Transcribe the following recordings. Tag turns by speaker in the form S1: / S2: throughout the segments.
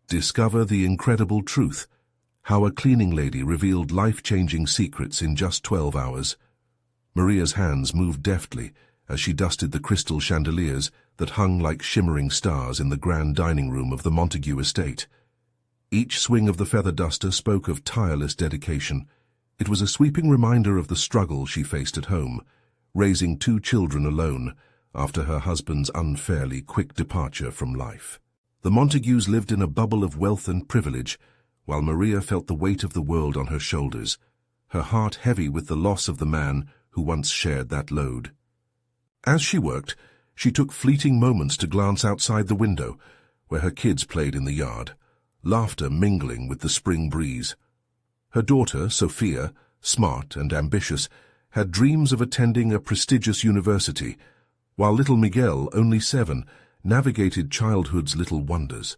S1: Discover the incredible truth. How a cleaning lady revealed life-changing secrets in just 12 hours. Maria's hands moved deftly as she dusted the crystal chandeliers that hung like shimmering stars in the grand dining room of the Montague estate. Each swing of the feather duster spoke of tireless dedication. It was a sweeping reminder of the struggle she faced at home, raising 2 children alone after her husband's unfairly quick departure from life. The Montagues lived in a bubble of wealth and privilege, while Maria felt the weight of the world on her shoulders, her heart heavy with the loss of the man who once shared that load. As she worked, she took fleeting moments to glance outside the window, where her kids played in the yard, laughter mingling with the spring breeze. Her daughter, Sophia, smart and ambitious, had dreams of attending a prestigious university, while little Miguel, only 7, navigated childhood's little wonders.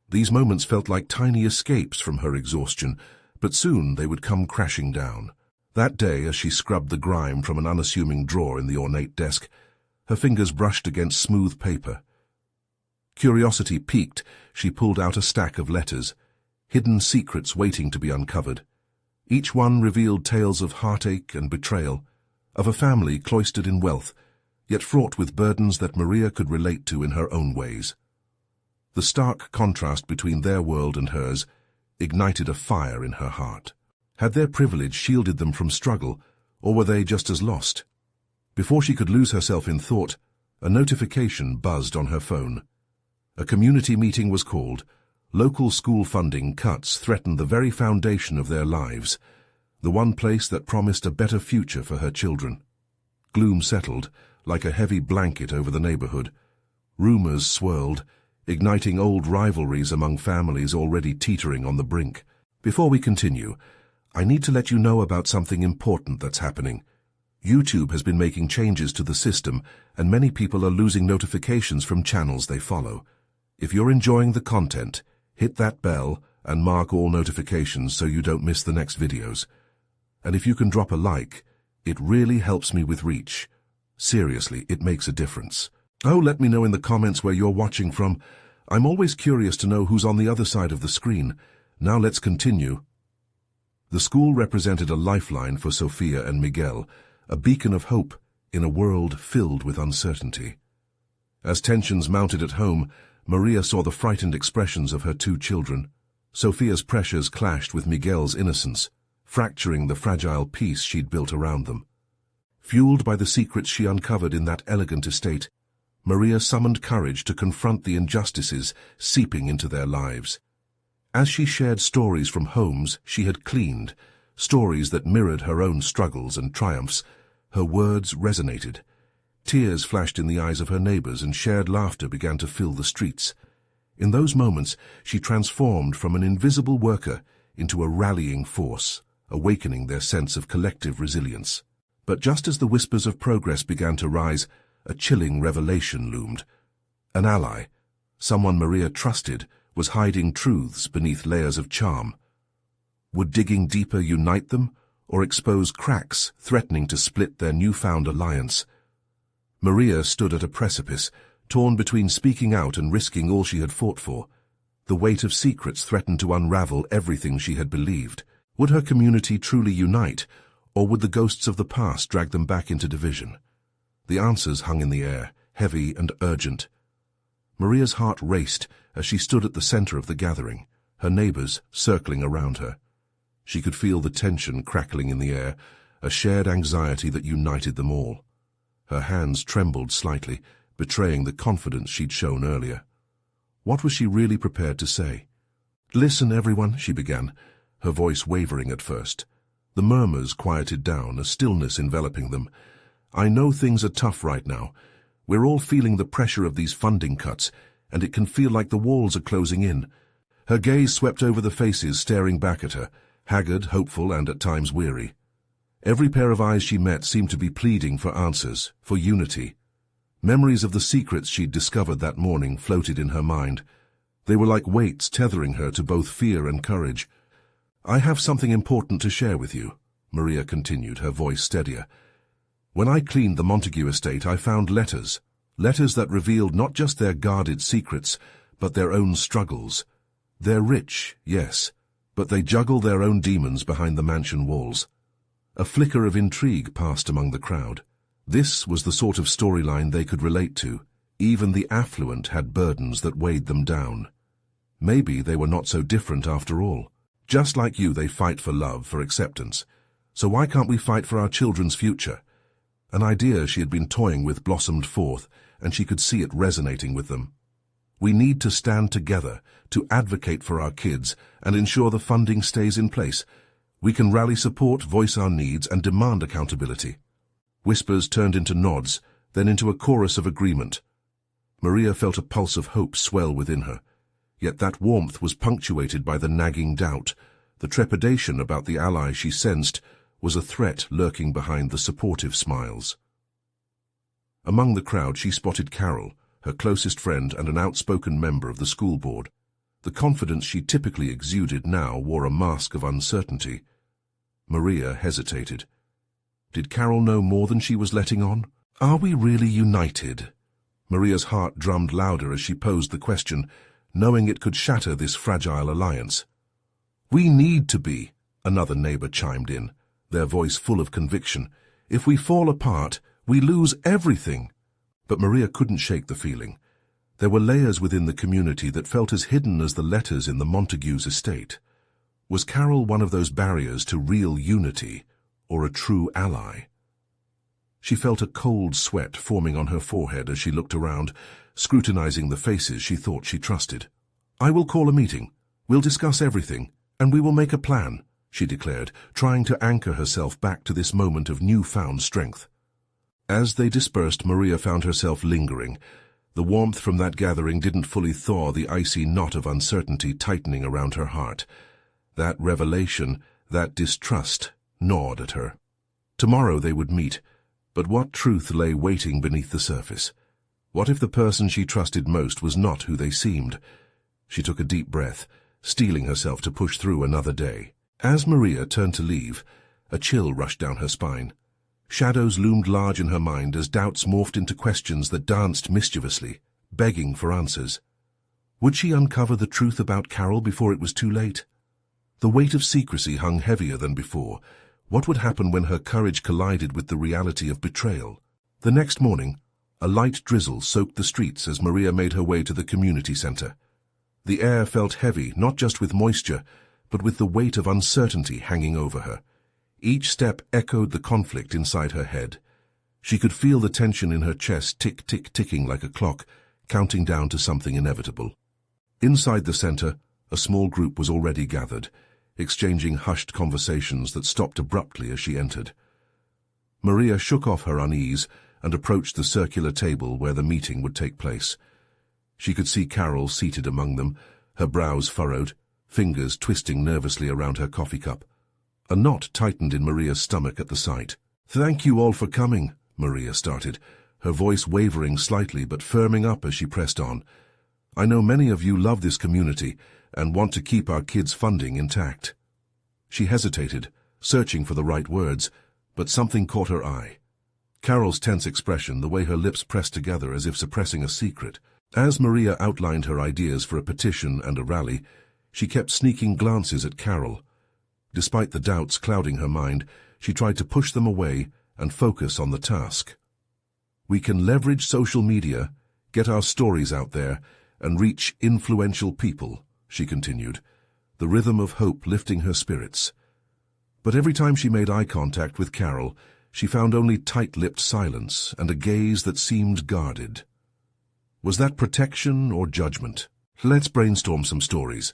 S1: These moments felt like tiny escapes from her exhaustion, but soon they would come crashing down. That day, as she scrubbed the grime from an unassuming drawer in the ornate desk, her fingers brushed against smooth paper. Curiosity piqued, she pulled out a stack of letters, hidden secrets waiting to be uncovered. Each one revealed tales of heartache and betrayal, of a family cloistered in wealth, yet fraught with burdens that Maria could relate to in her own ways. The stark contrast between their world and hers ignited a fire in her heart. Had their privilege shielded them from struggle, or were they just as lost? Before she could lose herself in thought, a notification buzzed on her phone. A community meeting was called. Local school funding cuts threatened the very foundation of their lives, the one place that promised a better future for her children. Gloom settled, like a heavy blanket over the neighborhood. Rumors swirled, igniting old rivalries among families already teetering on the brink. Before we continue, I need to let you know about something important that's happening. YouTube has been making changes to the system, and many people are losing notifications from channels they follow. If you're enjoying the content, hit that bell and mark all notifications so you don't miss the next videos. And if you can drop a like, it really helps me with reach. Seriously, it makes a difference. Oh, let me know in the comments where you're watching from. I'm always curious to know who's on the other side of the screen. Now let's continue. The school represented a lifeline for Sophia and Miguel, a beacon of hope in a world filled with uncertainty. As tensions mounted at home, Maria saw the frightened expressions of her 2 children. Sophia's pressures clashed with Miguel's innocence, fracturing the fragile peace she'd built around them. Fueled by the secrets she uncovered in that elegant estate, Maria summoned courage to confront the injustices seeping into their lives. As she shared stories from homes she had cleaned, stories that mirrored her own struggles and triumphs, her words resonated. Tears flashed in the eyes of her neighbors and shared laughter began to fill the streets. In those moments, she transformed from an invisible worker into a rallying force, awakening their sense of collective resilience. But just as the whispers of progress began to rise, a chilling revelation loomed. An ally, someone Maria trusted, was hiding truths beneath layers of charm. Would digging deeper unite them, or expose cracks threatening to split their newfound alliance? Maria stood at a precipice, torn between speaking out and risking all she had fought for. The weight of secrets threatened to unravel everything she had believed. Would her community truly unite, or would the ghosts of the past drag them back into division? The answers hung in the air, heavy and urgent. Maria's heart raced as she stood at the center of the gathering, her neighbors circling around her. She could feel the tension crackling in the air, a shared anxiety that united them all. Her hands trembled slightly, betraying the confidence she'd shown earlier. What was she really prepared to say? "Listen, everyone," she began, her voice wavering at first. The murmurs quieted down, a stillness enveloping them. "I know things are tough right now. We're all feeling the pressure of these funding cuts, and it can feel like the walls are closing in." Her gaze swept over the faces staring back at her, haggard, hopeful, and at times weary. Every pair of eyes she met seemed to be pleading for answers, for unity. Memories of the secrets she'd discovered that morning floated in her mind. They were like weights tethering her to both fear and courage. "I have something important to share with you," Maria continued, her voice steadier. "When I cleaned the Montague estate, I found letters that revealed not just their guarded secrets, but their own struggles. They're rich, yes, but they juggle their own demons behind the mansion walls. A flicker of intrigue passed among the crowd. This was the sort of storyline they could relate to. Even the affluent had burdens that weighed them down. Maybe they were not so different after all. Just like you, they fight for love, for acceptance. So why can't we fight for our children's future? An idea she had been toying with blossomed forth, and she could see it resonating with them. We need to stand together, to advocate for our kids, and ensure the funding stays in place. We can rally support, voice our needs, and demand accountability. Whispers turned into nods, then into a chorus of agreement. Maria felt a pulse of hope swell within her. Yet that warmth was punctuated by the nagging doubt. The trepidation about the ally she sensed was a threat lurking behind the supportive smiles. Among the crowd she spotted Carol, her closest friend and an outspoken member of the school board. The confidence she typically exuded now wore a mask of uncertainty. Maria hesitated. Did Carol know more than she was letting on? Are we really united? Maria's heart drummed louder as she posed the question, knowing it could shatter this fragile alliance. We need to be, another neighbor chimed in, their voice full of conviction. If we fall apart, we lose everything. But Maria couldn't shake the feeling. There were layers within the community that felt as hidden as the letters in the Montagues' estate. Was Carol one of those barriers to real unity, or a true ally? She felt a cold sweat forming on her forehead as she looked around, scrutinizing the faces she thought she trusted. I will call a meeting. We'll discuss everything, and we will make a plan, she declared, trying to anchor herself back to this moment of newfound strength. As they dispersed, Maria found herself lingering. The warmth from that gathering didn't fully thaw the icy knot of uncertainty tightening around her heart. That revelation, that distrust, gnawed at her. Tomorrow they would meet, but what truth lay waiting beneath the surface? What if the person she trusted most was not who they seemed? She took a deep breath, steeling herself to push through another day. As Maria turned to leave, a chill rushed down her spine. Shadows loomed large in her mind as doubts morphed into questions that danced mischievously, begging for answers. Would she uncover the truth about Carol before it was too late? The weight of secrecy hung heavier than before. What would happen when her courage collided with the reality of betrayal? The next morning, a light drizzle soaked the streets as Maria made her way to the community center. The air felt heavy, not just with moisture, but with the weight of uncertainty hanging over her. Each step echoed the conflict inside her head. She could feel the tension in her chest tick-tick-ticking like a clock, counting down to something inevitable. Inside the center, a small group was already gathered, exchanging hushed conversations that stopped abruptly as she entered. Maria shook off her unease and approached the circular table where the meeting would take place. She could see Carol seated among them, her brows furrowed, fingers twisting nervously around her coffee cup. A knot tightened in Maria's stomach at the sight. "Thank you all for coming," Maria started, her voice wavering slightly but firming up as she pressed on. "I know many of you love this community and want to keep our kids' funding intact." She hesitated, searching for the right words, but something caught her eye. Carol's tense expression, the way her lips pressed together as if suppressing a secret. As Maria outlined her ideas for a petition and a rally, she kept sneaking glances at Carol. Despite the doubts clouding her mind, she tried to push them away and focus on the task. "We can leverage social media, get our stories out there, and reach influential people," she continued, the rhythm of hope lifting her spirits. But every time she made eye contact with Carol, she found only tight-lipped silence and a gaze that seemed guarded. Was that protection or judgment? "Let's brainstorm some stories."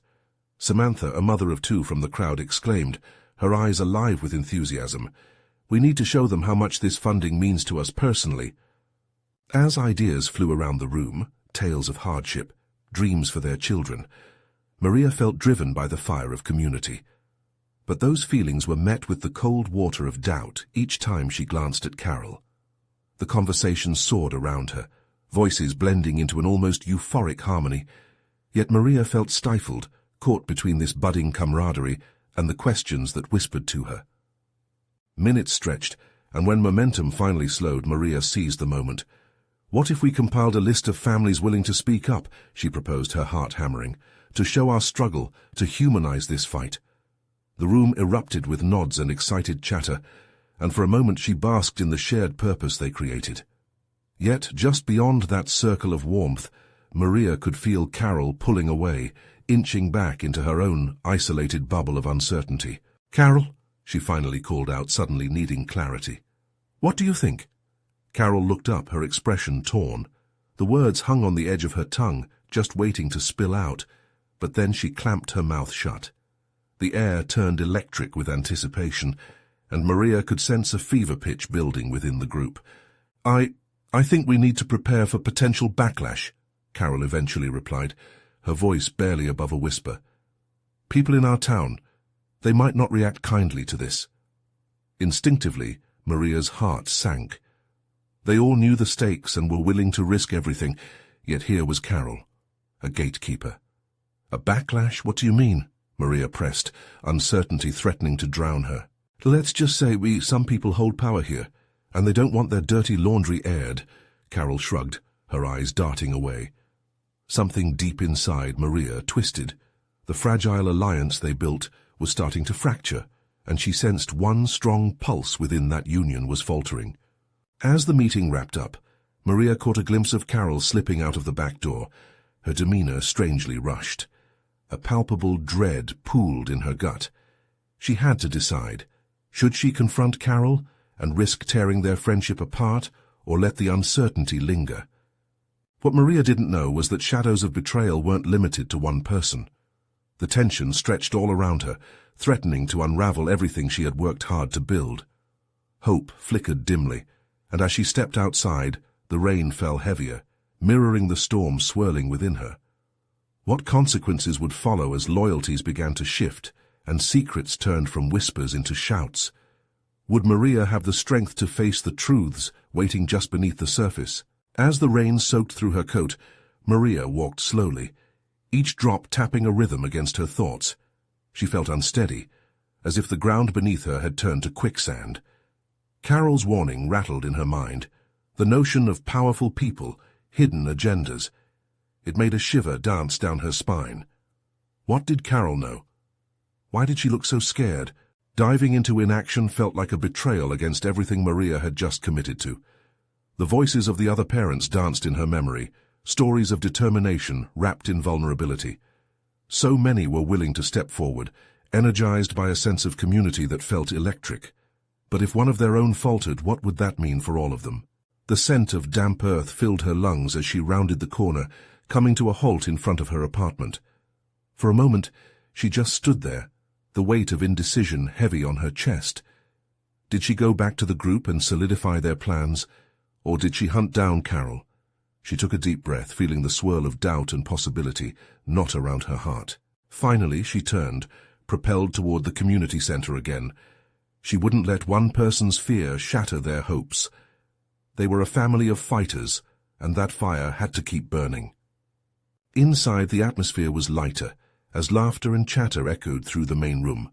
S1: Samantha, a mother of two from the crowd, exclaimed, her eyes alive with enthusiasm. "We need to show them how much this funding means to us personally." As ideas flew around the room, tales of hardship, dreams for their children, Maria felt driven by the fire of community. But those feelings were met with the cold water of doubt each time she glanced at Carol. The conversation soared around her, voices blending into an almost euphoric harmony, yet Maria felt stifled, caught between this budding camaraderie and the questions that whispered to her. Minutes stretched, and when momentum finally slowed, Maria seized the moment. "What if we compiled a list of families willing to speak up?" she proposed, her heart hammering. to show our struggle, to humanize this fight." The room erupted with nods and excited chatter, and for a moment she basked in the shared purpose they created. Yet, just beyond that circle of warmth, Maria could feel Carol pulling away, inching back into her own isolated bubble of uncertainty. "Carol," she finally called out, suddenly needing clarity. "What do you think?" Carol looked up, her expression torn. The words hung on the edge of her tongue, just waiting to spill out, but then she clamped her mouth shut. The air turned electric with anticipation, and Maria could sense a fever pitch building within the group. I think we need to prepare for potential backlash," Carol eventually replied, her voice barely above a whisper. "People in our town, they might not react kindly to this." Instinctively, Maria's heart sank. They all knew the stakes and were willing to risk everything, yet here was Carol, a gatekeeper. "A backlash? What do you mean?" Maria pressed, uncertainty threatening to drown her. "Let's just say some people hold power here, and they don't want their dirty laundry aired," Carol shrugged, her eyes darting away. Something deep inside Maria twisted. The fragile alliance they built was starting to fracture, and she sensed one strong pulse within that union was faltering. As the meeting wrapped up, Maria caught a glimpse of Carol slipping out of the back door, her demeanor strangely rushed. A palpable dread pooled in her gut. She had to decide. Should she confront Carol and risk tearing their friendship apart, or let the uncertainty linger? What Maria didn't know was that shadows of betrayal weren't limited to one person. The tension stretched all around her, threatening to unravel everything she had worked hard to build. Hope flickered dimly, and as she stepped outside, the rain fell heavier, mirroring the storm swirling within her. What consequences would follow as loyalties began to shift and secrets turned from whispers into shouts? Would Maria have the strength to face the truths waiting just beneath the surface? As the rain soaked through her coat, Maria walked slowly, each drop tapping a rhythm against her thoughts. She felt unsteady, as if the ground beneath her had turned to quicksand. Carol's warning rattled in her mind, the notion of powerful people, hidden agendas. It made a shiver dance down her spine. What did Carol know? Why did she look so scared? Diving into inaction felt like a betrayal against everything Maria had just committed to. The voices of the other parents danced in her memory, stories of determination wrapped in vulnerability. So many were willing to step forward, energized by a sense of community that felt electric. But if one of their own faltered, what would that mean for all of them? The scent of damp earth filled her lungs as she rounded the corner, coming to a halt in front of her apartment. For a moment, she just stood there, the weight of indecision heavy on her chest. Did she go back to the group and solidify their plans, or did she hunt down Carol? She took a deep breath, feeling the swirl of doubt and possibility knot around her heart. Finally, she turned, propelled toward the community center again. She wouldn't let one person's fear shatter their hopes. They were a family of fighters, and that fire had to keep burning. Inside, the atmosphere was lighter, as laughter and chatter echoed through the main room.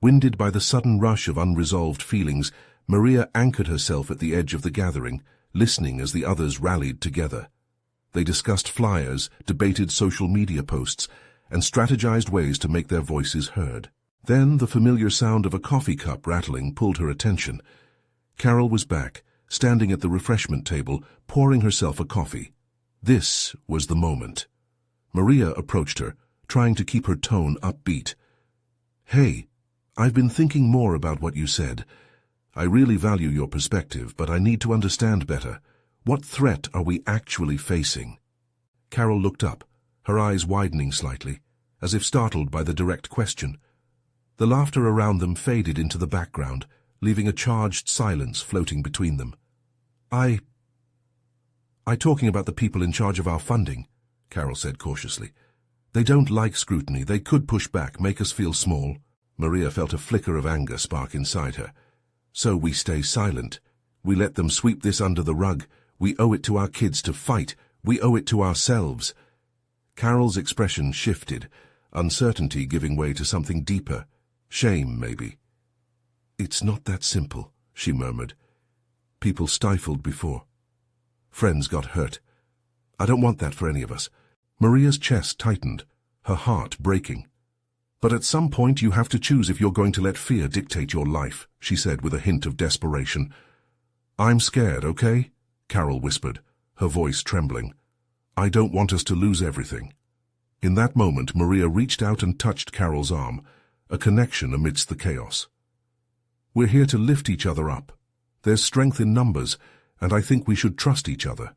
S1: Winded by the sudden rush of unresolved feelings, Maria anchored herself at the edge of the gathering, listening as the others rallied together. They discussed flyers, debated social media posts, and strategized ways to make their voices heard. Then the familiar sound of a coffee cup rattling pulled her attention. Carol was back, standing at the refreshment table, pouring herself a coffee. This was the moment. Maria approached her, trying to keep her tone upbeat. "Hey, I've been thinking more about what you said. I really value your perspective, but I need to understand better. What threat are we actually facing?" Carol looked up, her eyes widening slightly, as if startled by the direct question. The laughter around them faded into the background, leaving a charged silence floating between them. I talking about the people in charge of our funding," Carol said cautiously. "They don't like scrutiny. They could push back, make us feel small." Maria felt a flicker of anger spark inside her. "So we stay silent. We let them sweep this under the rug. We owe it to our kids to fight. We owe it to ourselves." Carol's expression shifted, uncertainty giving way to something deeper. Shame, maybe. "It's not that simple," she murmured. "People stifled before. Friends got hurt. I don't want that for any of us." Maria's chest tightened, her heart breaking. "But at some point you have to choose if you're going to let fear dictate your life," she said with a hint of desperation. "I'm scared, okay?" Carol whispered, her voice trembling. "I don't want us to lose everything." In that moment, Maria reached out and touched Carol's arm, a connection amidst the chaos. "We're here to lift each other up. There's strength in numbers, and I think we should trust each other."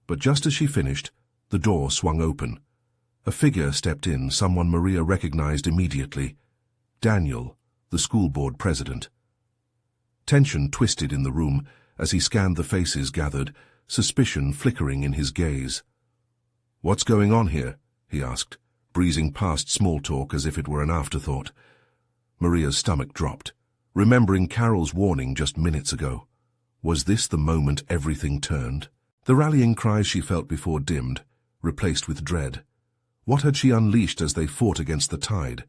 S1: But just as she finished, the door swung open. A figure stepped in, someone Maria recognized immediately. Daniel, the school board president. Tension twisted in the room as he scanned the faces gathered, suspicion flickering in his gaze. "What's going on here?" he asked, breezing past small talk as if it were an afterthought. Maria's stomach dropped, remembering Carol's warning just minutes ago. Was this the moment everything turned? The rallying cries she felt before dimmed, replaced with dread. What had she unleashed as they fought against the tide?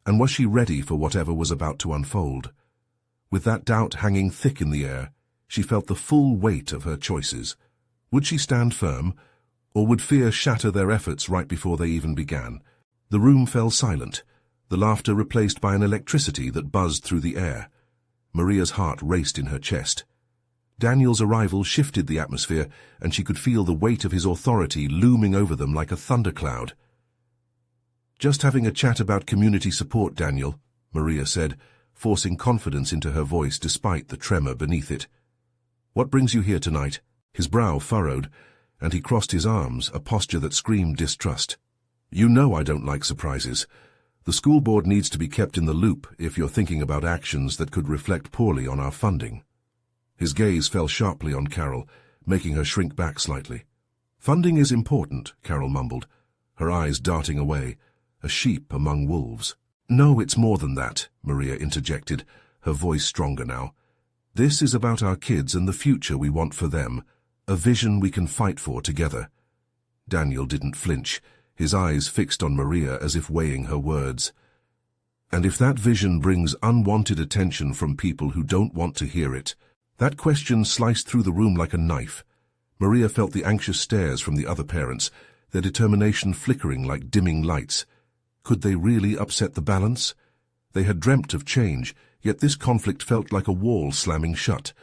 S1: And was she ready for whatever was about to unfold? With that doubt hanging thick in the air, she felt the full weight of her choices. Would she stand firm, or would fear shatter their efforts right before they even began? The room fell silent, the laughter replaced by an electricity that buzzed through the air. Maria's heart raced in her chest. Daniel's arrival shifted the atmosphere, and she could feel the weight of his authority looming over them like a thundercloud. "Just having a chat about community support, Daniel," Maria said, forcing confidence into her voice despite the tremor beneath it. "What brings you here tonight?" His brow furrowed, and he crossed his arms, a posture that screamed distrust. "You know I don't like surprises. The school board needs to be kept in the loop if you're thinking about actions that could reflect poorly on our funding." His gaze fell sharply on Carol, making her shrink back slightly. "Funding is important," Carol mumbled, her eyes darting away, a sheep among wolves. "No, it's more than that," Maria interjected, her voice stronger now. "This is about our kids and the future we want for them, a vision we can fight for together." Daniel didn't flinch, his eyes fixed on Maria as if weighing her words. "And if that vision brings unwanted attention from people who don't want to hear it?" That question sliced through the room like a knife. Maria felt the anxious stares from the other parents, their determination flickering like dimming lights. Could they really upset the balance? They had dreamt of change, yet this conflict felt like a wall slamming shut.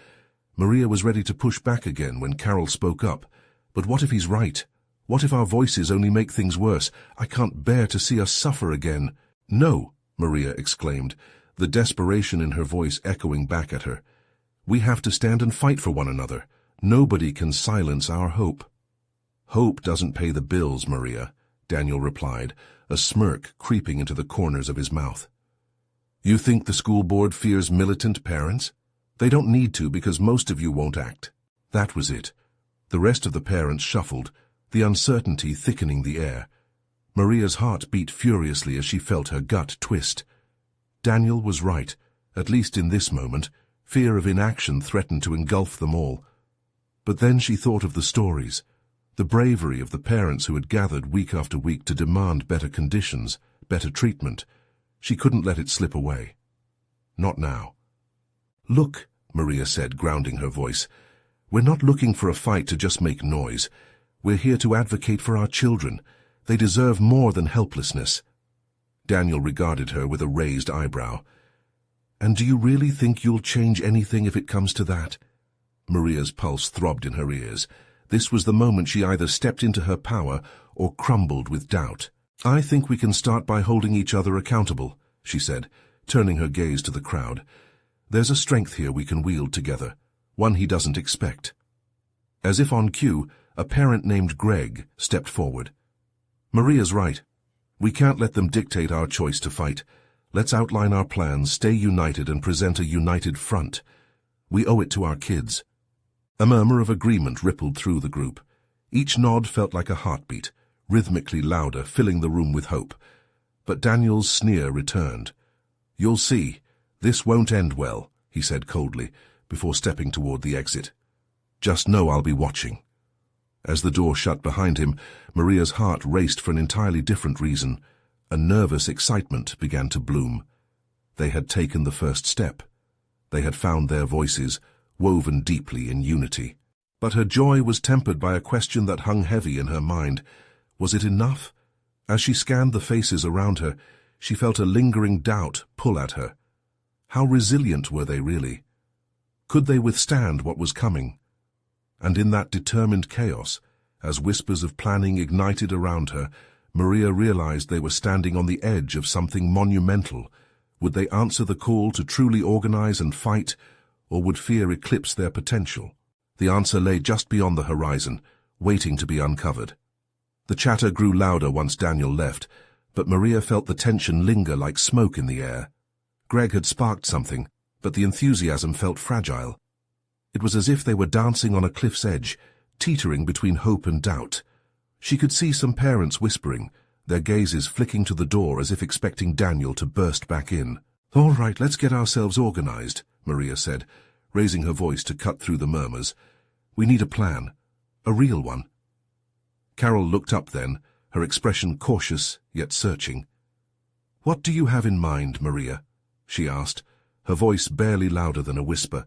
S1: Maria was ready to push back again when Carol spoke up. "But what if he's right? What if our voices only make things worse? I can't bear to see us suffer again." "No," Maria exclaimed, the desperation in her voice echoing back at her. "We have to stand and fight for one another. Nobody can silence our hope." "Hope doesn't pay the bills, Maria," Daniel replied, a smirk creeping into the corners of his mouth. "You think the school board fears militant parents? They don't need to because most of you won't act." That was it. The rest of the parents shuffled, the uncertainty thickening the air. Maria's heart beat furiously as she felt her gut twist. Daniel was right, at least in this moment. Fear of inaction threatened to engulf them all. But then she thought of the stories, the bravery of the parents who had gathered week after week to demand better conditions, better treatment. She couldn't let it slip away. Not now. "Look," Maria said, grounding her voice, "we're not looking for a fight to just make noise. We're here to advocate for our children. They deserve more than helplessness." Daniel regarded her with a raised eyebrow. "And do you really think you'll change anything if it comes to that?" Maria's pulse throbbed in her ears. This was the moment she either stepped into her power or crumbled with doubt. "I think we can start by holding each other accountable," she said, turning her gaze to the crowd. "There's a strength here we can wield together, one he doesn't expect." As if on cue, a parent named Greg stepped forward. "Maria's right. We can't let them dictate our choice to fight. Let's outline our plans, stay united, and present a united front. We owe it to our kids." A murmur of agreement rippled through the group. Each nod felt like a heartbeat, rhythmically louder, filling the room with hope. But Daniel's sneer returned. "You'll see, this won't end well," he said coldly, before stepping toward the exit. "Just know I'll be watching." As the door shut behind him, Maria's heart raced for an entirely different reason. A nervous excitement began to bloom. They had taken the first step. They had found their voices, woven deeply in unity. But her joy was tempered by a question that hung heavy in her mind. Was it enough? As she scanned the faces around her, she felt a lingering doubt pull at her. How resilient were they really? Could they withstand what was coming? And in that determined chaos, as whispers of planning ignited around her, Maria realized they were standing on the edge of something monumental. Would they answer the call to truly organize and fight, or would fear eclipse their potential? The answer lay just beyond the horizon, waiting to be uncovered. The chatter grew louder once Daniel left, but Maria felt the tension linger like smoke in the air. Greg had sparked something, but the enthusiasm felt fragile. It was as if they were dancing on a cliff's edge, teetering between hope and doubt. She could see some parents whispering, their gazes flicking to the door as if expecting Daniel to burst back in. "All right, let's get ourselves organized," Maria said, raising her voice to cut through the murmurs. "We need a plan, a real one." Carol looked up then, her expression cautious yet searching. "What do you have in mind, Maria?" she asked, her voice barely louder than a whisper.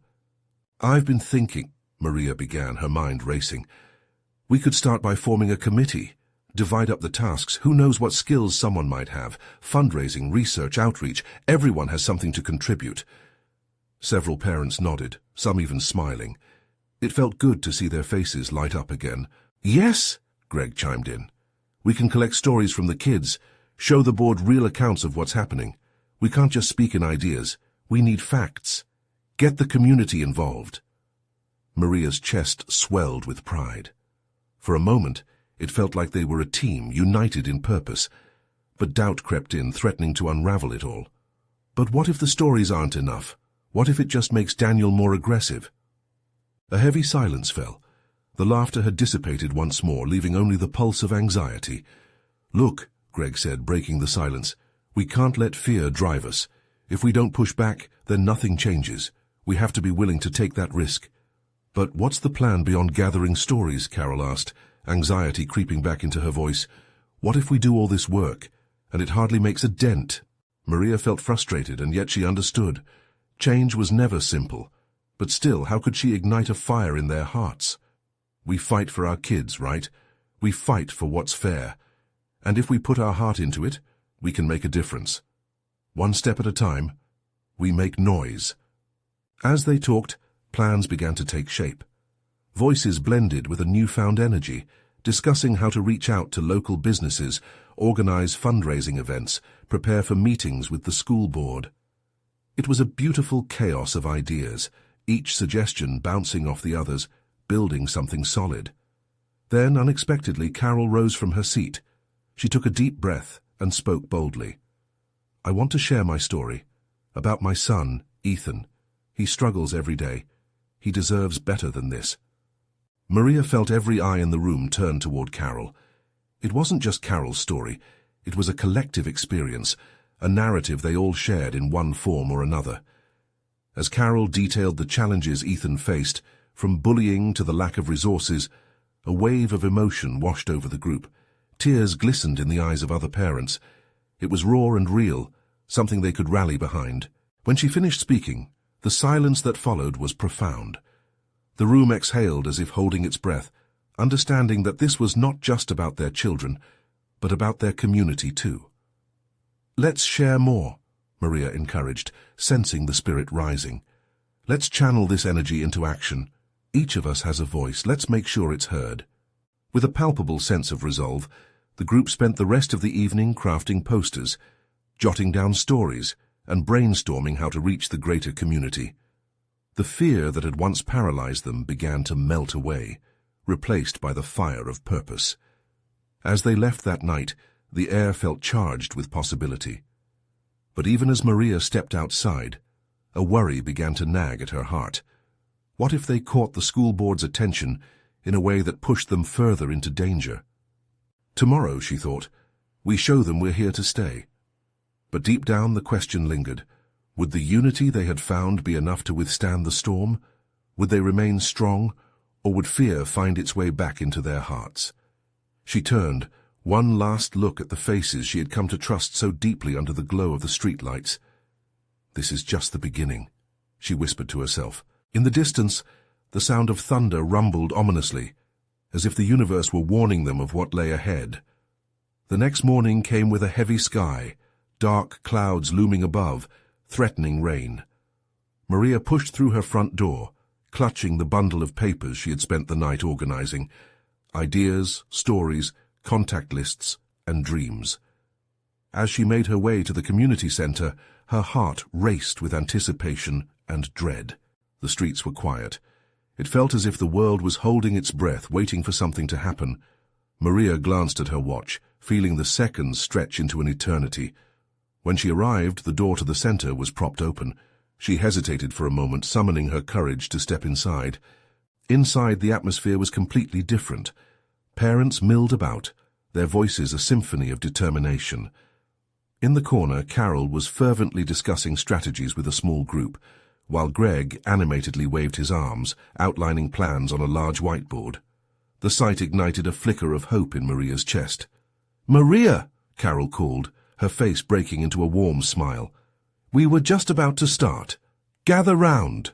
S1: "I've been thinking," Maria began, her mind racing. "We could start by forming a committee, divide up the tasks. Who knows what skills someone might have? Fundraising, research, outreach. Everyone has something to contribute." Several parents nodded, some even smiling. It felt good to see their faces light up again. "Yes," Greg chimed in. "We can collect stories from the kids, show the board real accounts of what's happening. We can't just speak in ideas. We need facts. Get the community involved." Maria's chest swelled with pride. For a moment, it felt like they were a team, united in purpose. But doubt crept in, threatening to unravel it all. But what if the stories aren't enough? What if it just makes Daniel more aggressive? A heavy silence fell. The laughter had dissipated once more, leaving only the pulse of anxiety. "Look," Greg said, breaking the silence, "we can't let fear drive us. If we don't push back, then nothing changes. We have to be willing to take that risk." "But what's the plan beyond gathering stories?" Carol asked, anxiety creeping back into her voice. "What if we do all this work, and it hardly makes a dent?" Maria felt frustrated, and yet she understood. Change was never simple, but still, how could she ignite a fire in their hearts? "We fight for our kids, right? We fight for what's fair. And if we put our heart into it, we can make a difference. One step at a time, we make noise." As they talked, plans began to take shape. Voices blended with a newfound energy, discussing how to reach out to local businesses, organize fundraising events, prepare for meetings with the school board. It was a beautiful chaos of ideas, each suggestion bouncing off the others, building something solid. Then, unexpectedly, Carol rose from her seat. She took a deep breath and spoke boldly. "I want to share my story, about my son, Ethan. He struggles every day. He deserves better than this." Maria felt every eye in the room turn toward Carol. It wasn't just Carol's story. It was a collective experience, a narrative they all shared in one form or another. As Carol detailed the challenges Ethan faced, from bullying to the lack of resources, a wave of emotion washed over the group. Tears glistened in the eyes of other parents. It was raw and real, something they could rally behind. When she finished speaking, the silence that followed was profound. The room exhaled as if holding its breath, understanding that this was not just about their children, but about their community too. "Let's share more," Maria encouraged, sensing the spirit rising. "Let's channel this energy into action. Each of us has a voice. Let's make sure it's heard." With a palpable sense of resolve, the group spent the rest of the evening crafting posters, jotting down stories, and brainstorming how to reach the greater community. The fear that had once paralyzed them began to melt away, replaced by the fire of purpose. As they left that night, the air felt charged with possibility. But even as Maria stepped outside, a worry began to nag at her heart. What if they caught the school board's attention in a way that pushed them further into danger? Tomorrow, she thought, we show them we're here to stay. But deep down the question lingered. Would the unity they had found be enough to withstand the storm? Would they remain strong, or would fear find its way back into their hearts? She turned, one last look at the faces she had come to trust so deeply under the glow of the streetlights. "This is just the beginning," she whispered to herself. In the distance, the sound of thunder rumbled ominously, as if the universe were warning them of what lay ahead. The next morning came with a heavy sky, dark clouds looming above, threatening rain. Maria pushed through her front door, clutching the bundle of papers she had spent the night organizing. Ideas, stories, contact lists, and dreams. As she made her way to the community center, her heart raced with anticipation and dread. The streets were quiet. It felt as if the world was holding its breath, waiting for something to happen. Maria glanced at her watch, feeling the seconds stretch into an eternity. When she arrived, the door to the center was propped open. She hesitated for a moment, summoning her courage to step inside. Inside, the atmosphere was completely different. Parents milled about, their voices a symphony of determination. In the corner, Carol was fervently discussing strategies with a small group, while Greg animatedly waved his arms, outlining plans on a large whiteboard. The sight ignited a flicker of hope in Maria's chest. "Maria!" Carol called, her face breaking into a warm smile. "We were just about to start. Gather round."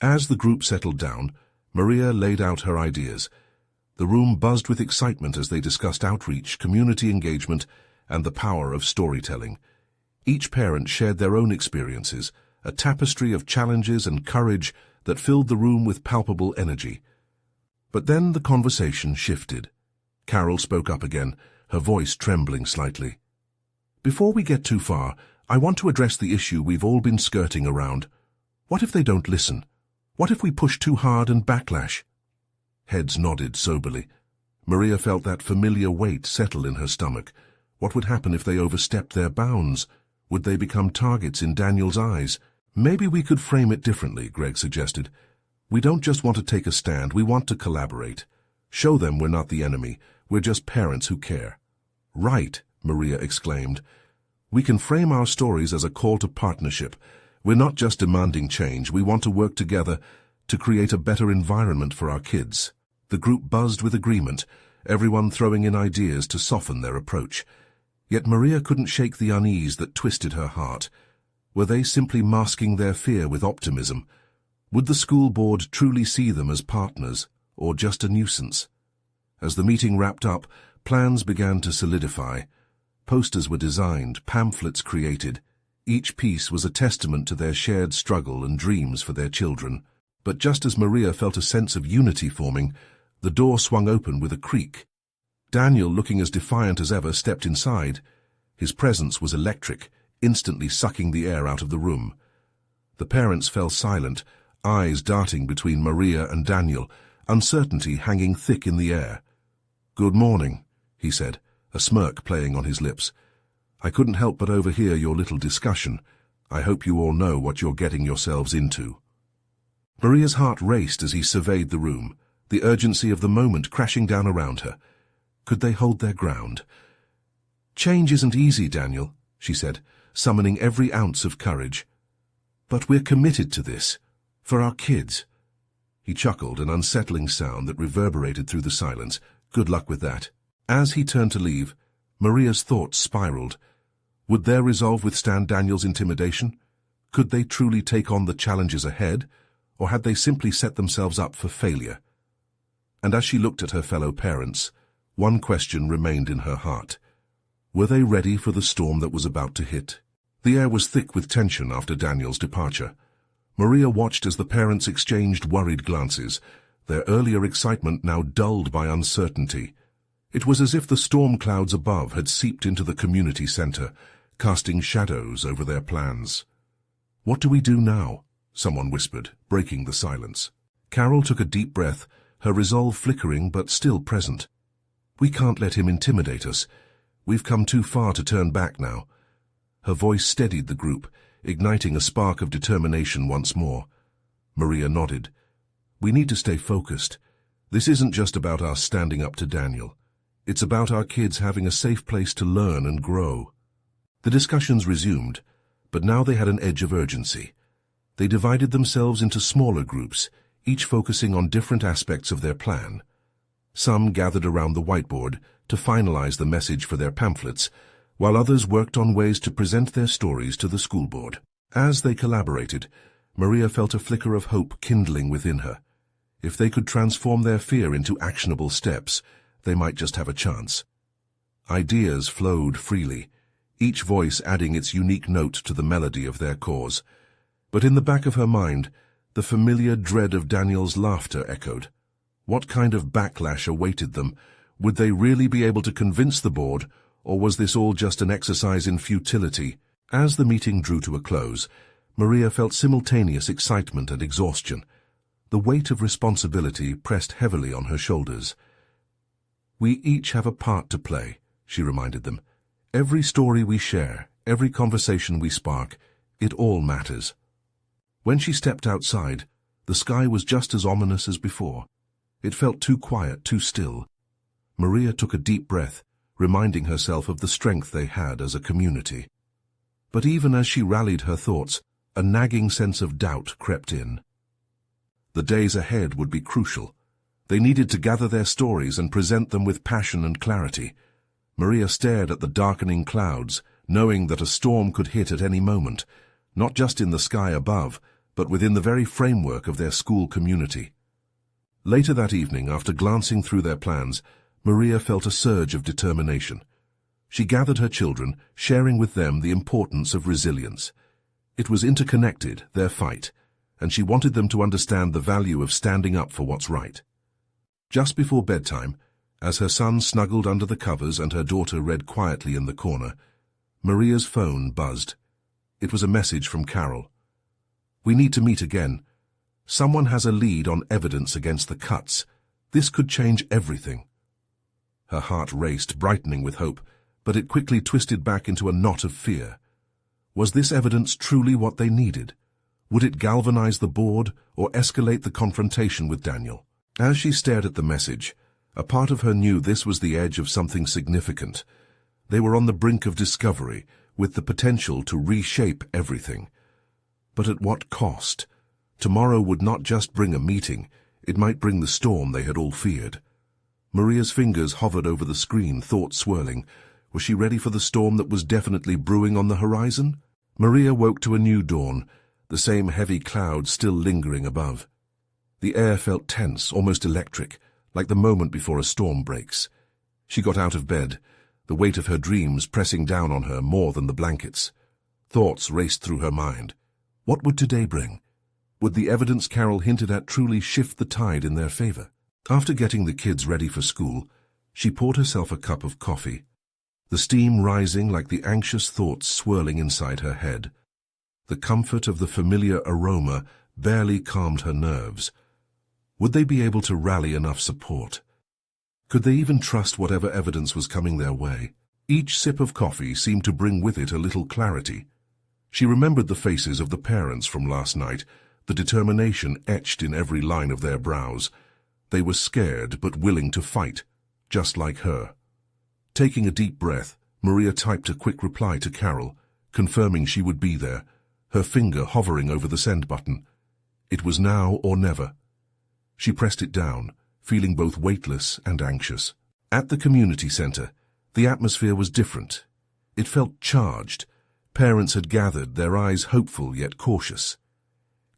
S1: As the group settled down, Maria laid out her ideas. The room buzzed with excitement as they discussed outreach, community engagement, and the power of storytelling. Each parent shared their own experiences, a tapestry of challenges and courage that filled the room with palpable energy. But then the conversation shifted. Carol spoke up again, her voice trembling slightly. "Before we get too far, I want to address the issue we've all been skirting around. What if they don't listen? What if we push too hard and backlash?" Heads nodded soberly. Maria felt that familiar weight settle in her stomach. What would happen if they overstepped their bounds? Would they become targets in Daniel's eyes? "Maybe we could frame it differently," Greg suggested. "We don't just want to take a stand, we want to collaborate. Show them we're not the enemy, we're just parents who care." "Right," Maria exclaimed. "We can frame our stories as a call to partnership. We're not just demanding change, we want to work together to create a better environment for our kids." The group buzzed with agreement, everyone throwing in ideas to soften their approach. Yet Maria couldn't shake the unease that twisted her heart. Were they simply masking their fear with optimism? Would the school board truly see them as partners, or just a nuisance? As the meeting wrapped up, plans began to solidify. Posters were designed, pamphlets created. Each piece was a testament to their shared struggle and dreams for their children. But just as Maria felt a sense of unity forming, the door swung open with a creak. Daniel, looking as defiant as ever, stepped inside. His presence was electric, instantly sucking the air out of the room. The parents fell silent, eyes darting between Maria and Daniel, uncertainty hanging thick in the air. "Good morning," he said, a smirk playing on his lips. "I couldn't help but overhear your little discussion. I hope you all know what you're getting yourselves into." Maria's heart raced as he surveyed the room, the urgency of the moment crashing down around her. Could they hold their ground? "Change isn't easy, Daniel," she said, summoning every ounce of courage. "But we're committed to this. For our kids." He chuckled, an unsettling sound that reverberated through the silence. Good luck with that. As he turned to leave, Maria's thoughts spiraled. Would their resolve withstand Daniel's intimidation? Could they truly take on the challenges ahead, or had they simply set themselves up for failure? And as she looked at her fellow parents, one question remained in her heart. Were they ready for the storm that was about to hit? The air was thick with tension after Daniel's departure. Maria watched as the parents exchanged worried glances, their earlier excitement now dulled by uncertainty. It was as if the storm clouds above had seeped into the community center, casting shadows over their plans. "What do we do now?" someone whispered, breaking the silence. Carol took a deep breath, her resolve flickering but still present. "We can't let him intimidate us. We've come too far to turn back now." Her voice steadied the group, igniting a spark of determination once more. Maria nodded. "We need to stay focused. This isn't just about us standing up to Daniel. It's about our kids having a safe place to learn and grow." The discussions resumed, but now they had an edge of urgency. They divided themselves into smaller groups, each focusing on different aspects of their plan. Some gathered around the whiteboard to finalize the message for their pamphlets, while others worked on ways to present their stories to the school board. As they collaborated, Maria felt a flicker of hope kindling within her. If they could transform their fear into actionable steps, they might just have a chance. Ideas flowed freely, each voice adding its unique note to the melody of their cause. But in the back of her mind, the familiar dread of Daniel's laughter echoed. What kind of backlash awaited them? Would they really be able to convince the board, or was this all just an exercise in futility? As the meeting drew to a close, Maria felt simultaneous excitement and exhaustion. The weight of responsibility pressed heavily on her shoulders. "We each have a part to play," she reminded them. "Every story we share, every conversation we spark, it all matters." When she stepped outside, the sky was just as ominous as before. It felt too quiet, too still. Maria took a deep breath, reminding herself of the strength they had as a community. But even as she rallied her thoughts, a nagging sense of doubt crept in. The days ahead would be crucial. They needed to gather their stories and present them with passion and clarity. Maria stared at the darkening clouds, knowing that a storm could hit at any moment, not just in the sky above, but within the very framework of their school community. Later that evening, after glancing through their plans, Maria felt a surge of determination. She gathered her children, sharing with them the importance of resilience. It was interconnected, their fight, and she wanted them to understand the value of standing up for what's right. Just before bedtime, as her son snuggled under the covers and her daughter read quietly in the corner, Maria's phone buzzed. It was a message from Carol. "We need to meet again. Someone has a lead on evidence against the cuts. This could change everything." Her heart raced, brightening with hope, but it quickly twisted back into a knot of fear. Was this evidence truly what they needed? Would it galvanize the board or escalate the confrontation with Daniel? As she stared at the message, a part of her knew this was the edge of something significant. They were on the brink of discovery, with the potential to reshape everything. But at what cost? Tomorrow would not just bring a meeting, it might bring the storm they had all feared. Maria's fingers hovered over the screen, thoughts swirling. Was she ready for the storm that was definitely brewing on the horizon? Maria woke to a new dawn, the same heavy clouds still lingering above. The air felt tense, almost electric, like the moment before a storm breaks. She got out of bed, the weight of her dreams pressing down on her more than the blankets. Thoughts raced through her mind. What would today bring? Would the evidence Carol hinted at truly shift the tide in their favor? After getting the kids ready for school, she poured herself a cup of coffee, the steam rising like the anxious thoughts swirling inside her head. The comfort of the familiar aroma barely calmed her nerves. Would they be able to rally enough support? Could they even trust whatever evidence was coming their way? Each sip of coffee seemed to bring with it a little clarity. She remembered the faces of the parents from last night, the determination etched in every line of their brows. They were scared but willing to fight, just like her. Taking a deep breath, Maria typed a quick reply to Carol, confirming she would be there, her finger hovering over the send button. It was now or never. She pressed it down, feeling both weightless and anxious. At the community center, the atmosphere was different. It felt charged. Parents had gathered, their eyes hopeful yet cautious.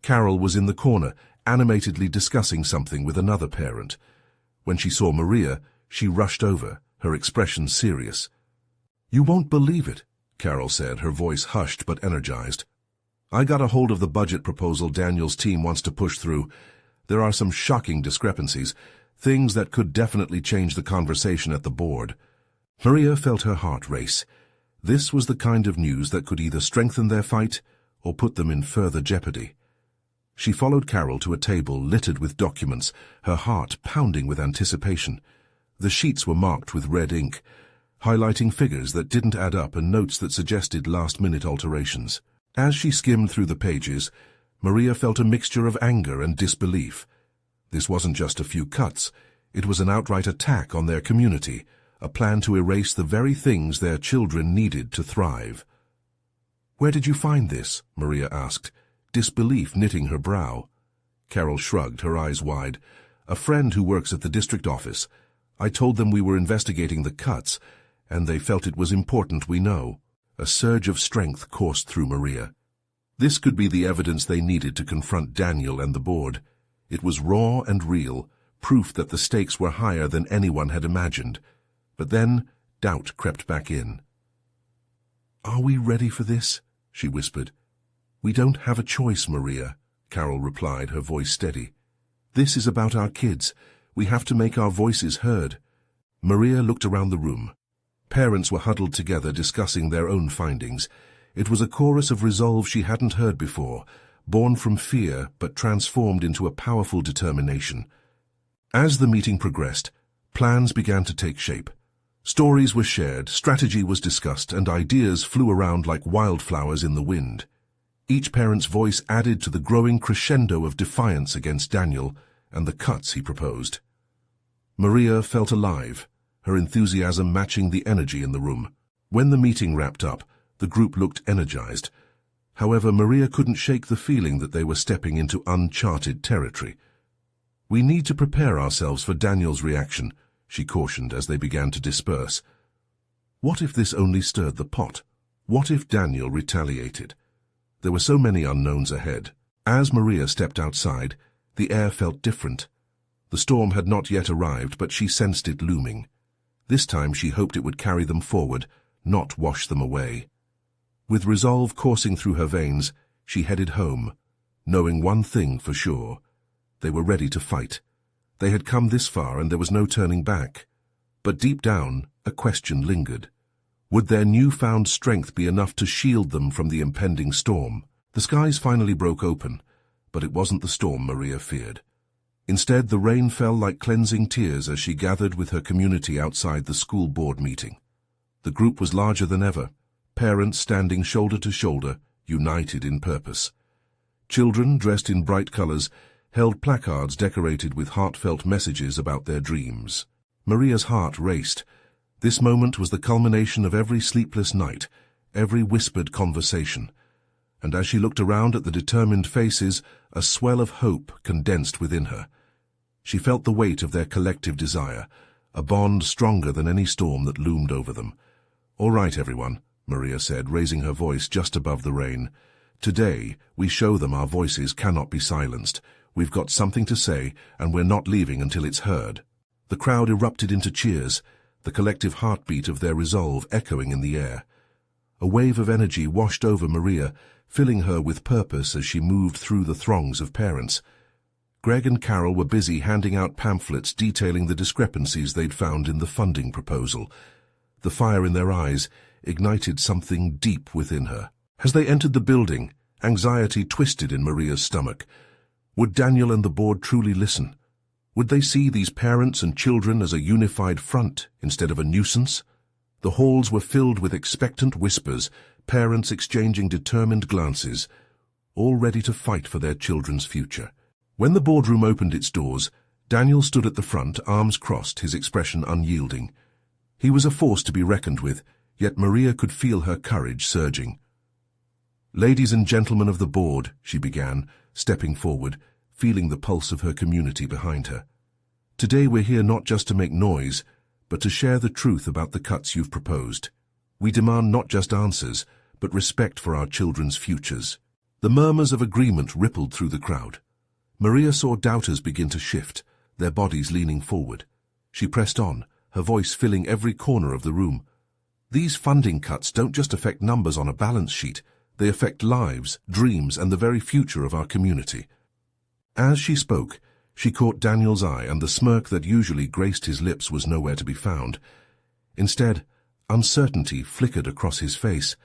S1: Carol was in the corner, animatedly discussing something with another parent. When she saw Maria, she rushed over, her expression serious. "You won't believe it," Carol said, her voice hushed but energized. "I got a hold of the budget proposal Daniel's team wants to push through. There are some shocking discrepancies, things that could definitely change the conversation at the board." Maria felt her heart race. This was the kind of news that could either strengthen their fight or put them in further jeopardy. She followed Carol to a table littered with documents, her heart pounding with anticipation. The sheets were marked with red ink, highlighting figures that didn't add up and notes that suggested last-minute alterations. As she skimmed through the pages, Maria felt a mixture of anger and disbelief. This wasn't just a few cuts, it was an outright attack on their community, a plan to erase the very things their children needed to thrive. "Where did you find this?" Maria asked, disbelief knitting her brow. Carol shrugged, her eyes wide. "A friend who works at the district office. I told them we were investigating the cuts, and they felt it was important we know." A surge of strength coursed through Maria. This could be the evidence they needed to confront Daniel and the board. It was raw and real, proof that the stakes were higher than anyone had imagined. But then, Doubt crept back in. "Are we ready for this?" she whispered. "We don't have a choice, Maria," Carol replied, her voice steady. "This is about our kids. We have to make our voices heard." Maria looked around the room. Parents were huddled together discussing their own findings. It was a chorus of resolve she hadn't heard before, born from fear but transformed into a powerful determination. As the meeting progressed, plans began to take shape. Stories were shared, strategy was discussed, and ideas flew around like wildflowers in the wind. Each parent's voice added to the growing crescendo of defiance against Daniel and the cuts he proposed. Maria felt alive, her enthusiasm matching the energy in the room. When the meeting wrapped up, the group looked energized. However, Maria couldn't shake the feeling that they were stepping into uncharted territory. "We need to prepare ourselves for Daniel's reaction," she cautioned as they began to disperse. What if this only stirred the pot? What if Daniel retaliated? There were so many unknowns ahead. As Maria stepped outside, the air felt different. The storm had not yet arrived, but she sensed it looming. This time she hoped it would carry them forward, not wash them away. With resolve coursing through her veins, she headed home, knowing one thing for sure. They were ready to fight. They had come this far and there was no turning back. But deep down, a question lingered. Would their newfound strength be enough to shield them from the impending storm? The skies finally broke open, but it wasn't the storm Maria feared. Instead, the rain fell like cleansing tears as she gathered with her community outside the school board meeting. The group was larger than ever, parents standing shoulder to shoulder, united in purpose. Children, dressed in bright colors, held placards decorated with heartfelt messages about their dreams. Maria's heart raced. This moment was the culmination of every sleepless night, every whispered conversation. And as she looked around at the determined faces, a swell of hope condensed within her. She felt the weight of their collective desire, a bond stronger than any storm that loomed over them. "All right, everyone," Maria said, raising her voice just above the rain. "Today, we show them our voices cannot be silenced. We've got something to say, and we're not leaving until it's heard." The crowd erupted into cheers, the collective heartbeat of their resolve echoing in the air. A wave of energy washed over Maria, filling her with purpose as she moved through the throngs of parents. Greg and Carol were busy handing out pamphlets detailing the discrepancies they'd found in the funding proposal. The fire in their eyes ignited something deep within her. As they entered the building, anxiety twisted in Maria's stomach. Would Daniel and the board truly listen? Would they see these parents and children as a unified front instead of a nuisance? The halls were filled with expectant whispers, parents exchanging determined glances, all ready to fight for their children's future. When the boardroom opened its doors, Daniel stood at the front, arms crossed, his expression unyielding. He was a force to be reckoned with, yet Maria could feel her courage surging. "Ladies and gentlemen of the board," she began, stepping forward, feeling the pulse of her community behind her. "Today we're here not just to make noise, but to share the truth about the cuts you've proposed. We demand not just answers, but respect for our children's futures." The murmurs of agreement rippled through the crowd. Maria saw doubters begin to shift, their bodies leaning forward. She pressed on, her voice filling every corner of the room. "These funding cuts don't just affect numbers on a balance sheet, they affect lives, dreams, and the very future of our community." As she spoke, she caught Daniel's eye, and the smirk that usually graced his lips was nowhere to be found. Instead, uncertainty flickered across his face.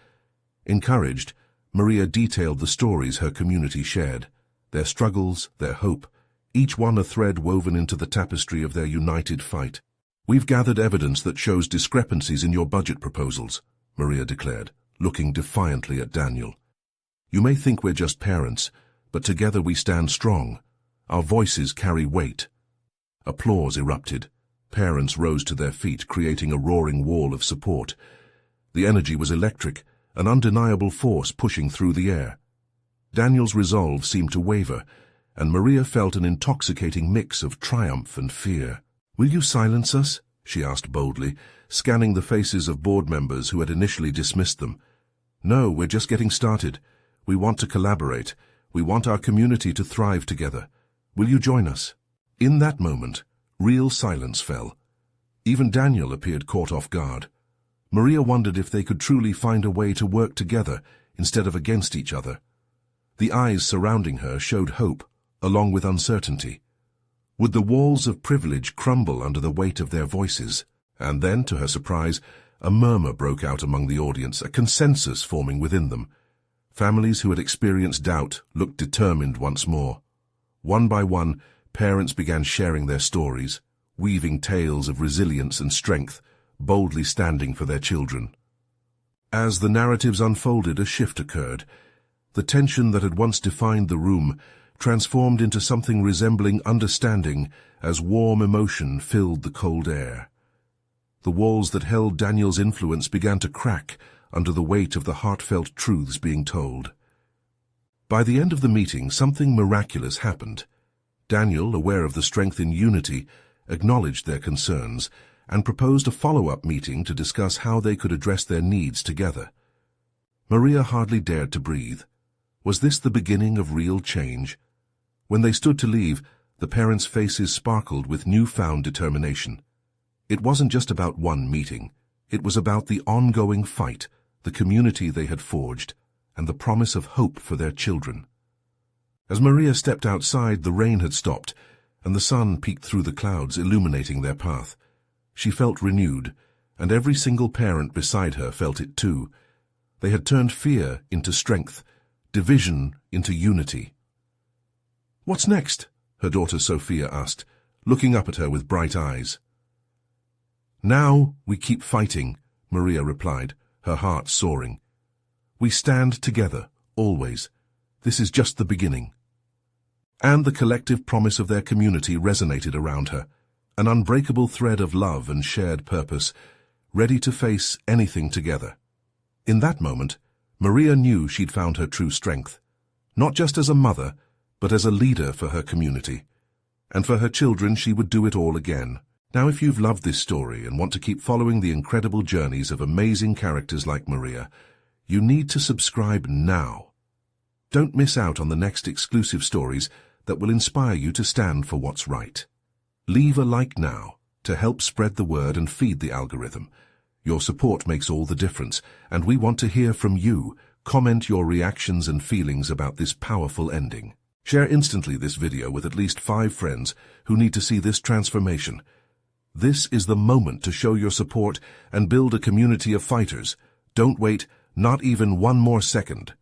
S1: Encouraged, Maria detailed the stories her community shared, their struggles, their hope, each one a thread woven into the tapestry of their united fight. "We've gathered evidence that shows discrepancies in your budget proposals," Maria declared, looking defiantly at Daniel. "You may think we're just parents, but together we stand strong. Our voices carry weight." Applause erupted. Parents rose to their feet, creating a roaring wall of support. The energy was electric, an undeniable force pushing through the air. Daniel's resolve seemed to waver, and Maria felt an intoxicating mix of triumph and fear. "Will you silence us?" she asked boldly, scanning the faces of board members who had initially dismissed them. "No, we're just getting started. We want to collaborate. We want our community to thrive together. Will you join us?" In that moment, real silence fell. Even Daniel appeared caught off guard. Maria wondered if they could truly find a way to work together instead of against each other. The eyes surrounding her showed hope, along with uncertainty. Would the walls of privilege crumble under the weight of their voices? And then, to her surprise, a murmur broke out among the audience, a consensus forming within them. Families who had experienced doubt looked determined once more. One by one, parents began sharing their stories, weaving tales of resilience and strength, boldly standing for their children. As the narratives unfolded, a shift occurred. The tension that had once defined the room transformed into something resembling understanding as warm emotion filled the cold air. The walls that held Daniel's influence began to crack under the weight of the heartfelt truths being told. By the end of the meeting, something miraculous happened. Daniel, aware of the strength in unity, acknowledged their concerns and proposed a follow-up meeting to discuss how they could address their needs together. Maria hardly dared to breathe. Was this the beginning of real change? When they stood to leave, the parents' faces sparkled with newfound determination. It wasn't just about one meeting. It was about the ongoing fight, the community they had forged, and the promise of hope for their children. As Maria stepped outside, the rain had stopped, and the sun peeked through the clouds, illuminating their path. She felt renewed, and every single parent beside her felt it too. They had turned fear into strength, division into unity. "What's next?" her daughter Sophia asked, looking up at her with bright eyes. "Now we keep fighting," Maria replied, her heart soaring. "We stand together, always. This is just the beginning." And the collective promise of their community resonated around her, an unbreakable thread of love and shared purpose, ready to face anything together. In that moment, Maria knew she'd found her true strength, not just as a mother, but as a leader for her community. And for her children, she would do it all again. Now, if you've loved this story and want to keep following the incredible journeys of amazing characters like Maria, you need to subscribe now. Don't miss out on the next exclusive stories that will inspire you to stand for what's right. Leave a like now to help spread the word and feed the algorithm. Your support makes all the difference, and we want to hear from you. Comment your reactions and feelings about this powerful ending. Share instantly this video with at least 5 friends who need to see this transformation. This is the moment to show your support and build a community of fighters. Don't wait, not even one more second.